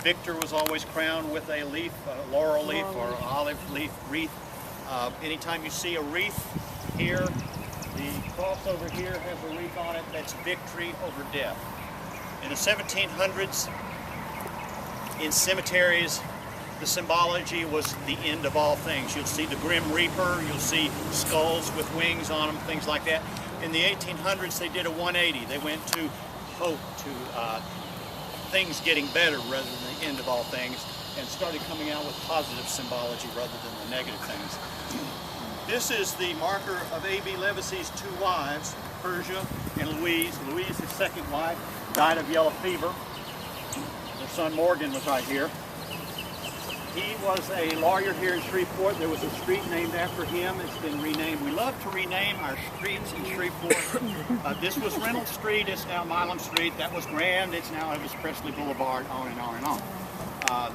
victor was always crowned with a leaf, a laurel leaf or olive leaf wreath. Anytime you see a wreath here, the cross over here has a wreath on it. That's victory over death. In the 1700s, in cemeteries, the symbology was the end of all things. You'll see the Grim Reaper, you'll see skulls with wings on them, things like that. In the 1800s, they did a 180. They went to hope, to things getting better rather than the end of all things, and started coming out with positive symbology rather than the negative things. This is the marker of A.B. Levacy's two wives, Persia and Louise. Louise, his second wife, died of yellow fever. Their son Morgan was right here. He was a lawyer here in Shreveport. There was a street named after him. It's been renamed. We love to rename our streets in Shreveport. This was Reynolds Street. It's now Milam Street. That was Grand. It's now Elvis Presley Boulevard, on and on and on.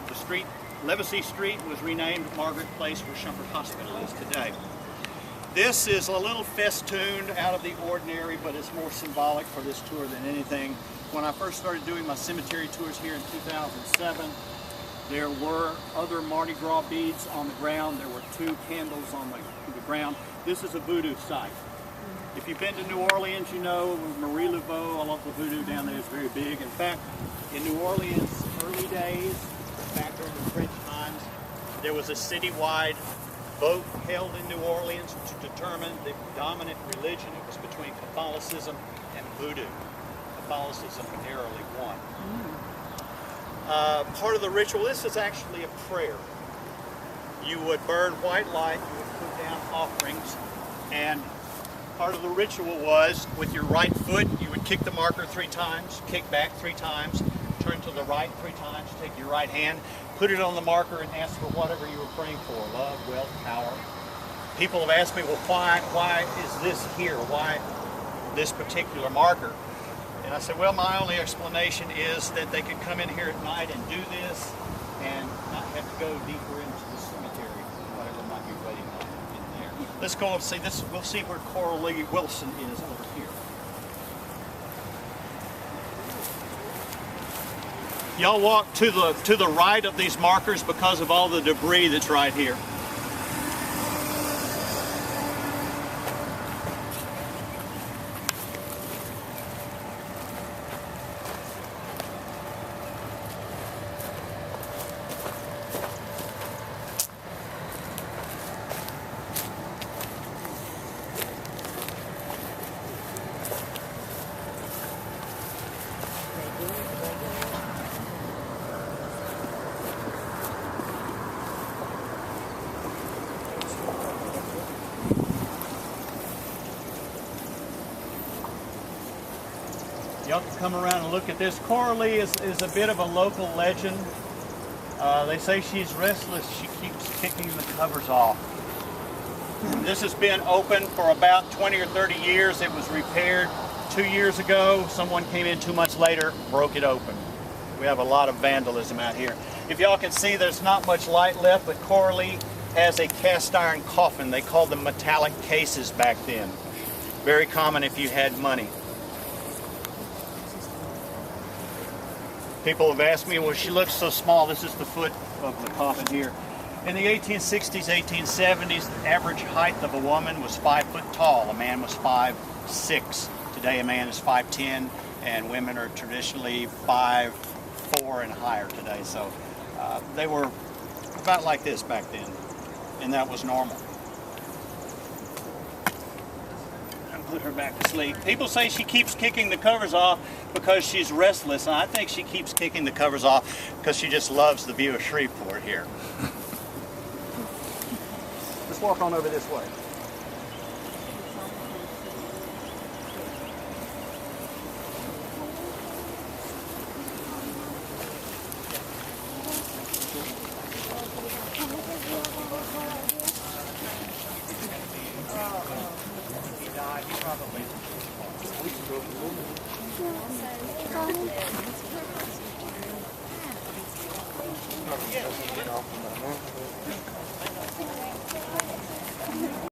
The street, Levacy Street, was renamed Margaret Place, where Shreveport Hospital is today. This is a little festooned, out of the ordinary, but it's more symbolic for this tour than anything. When I first started doing my cemetery tours here in 2007, there were other Mardi Gras beads on the ground. There were two candles on the ground. This is a voodoo site. If you've been to New Orleans, you know Marie Laveau, all of the voodoo down there is very big. In fact, in New Orleans, early days, back during the French times, there was a citywide vote held in New Orleans to determine the dominant religion. It was between Catholicism and voodoo. Catholicism narrowly won. Part of the ritual, this is actually a prayer. You would burn white light, you would put down offerings, and part of the ritual was, with your right foot, you would kick the marker 3 times, kick back 3 times, turn to the right 3 times, take your right hand, put it on the marker and ask for whatever you were praying for, love, wealth, power. People have asked me, well, why is this here? Why this particular marker? And I said, well, my only explanation is that they could come in here at night and do this and not have to go deeper into the cemetery, whatever might be waiting on in there. Let's go and see this. We'll see where Coral Lee Wilson is over here. Y'all walk to the right of these markers because of all the debris that's right here. Y'all can come around and look at this. Coral Lee is a bit of a local legend. They say she's restless. She keeps kicking the covers off. This has been open for about 20 or 30 years. It was repaired 2 years ago. Someone came in 2 months later, broke it open. We have a lot of vandalism out here. If y'all can see, there's not much light left, but Coral Lee has a cast iron coffin. They called them metallic cases back then. Very common if you had money. People have asked me, well, she looks so small. This is the foot of the coffin here. In the 1860s, 1870s, the average height of a woman was 5 foot tall. A man was 5'6". Today, a man is 5'10", and women are traditionally 5'4" and higher today. So they were about like this back then, and that was normal. Put her back to sleep. People say she keeps kicking the covers off because she's restless, and I think she keeps kicking the covers off because she just loves the view of Shreveport here. Let's walk on over this way. Probably.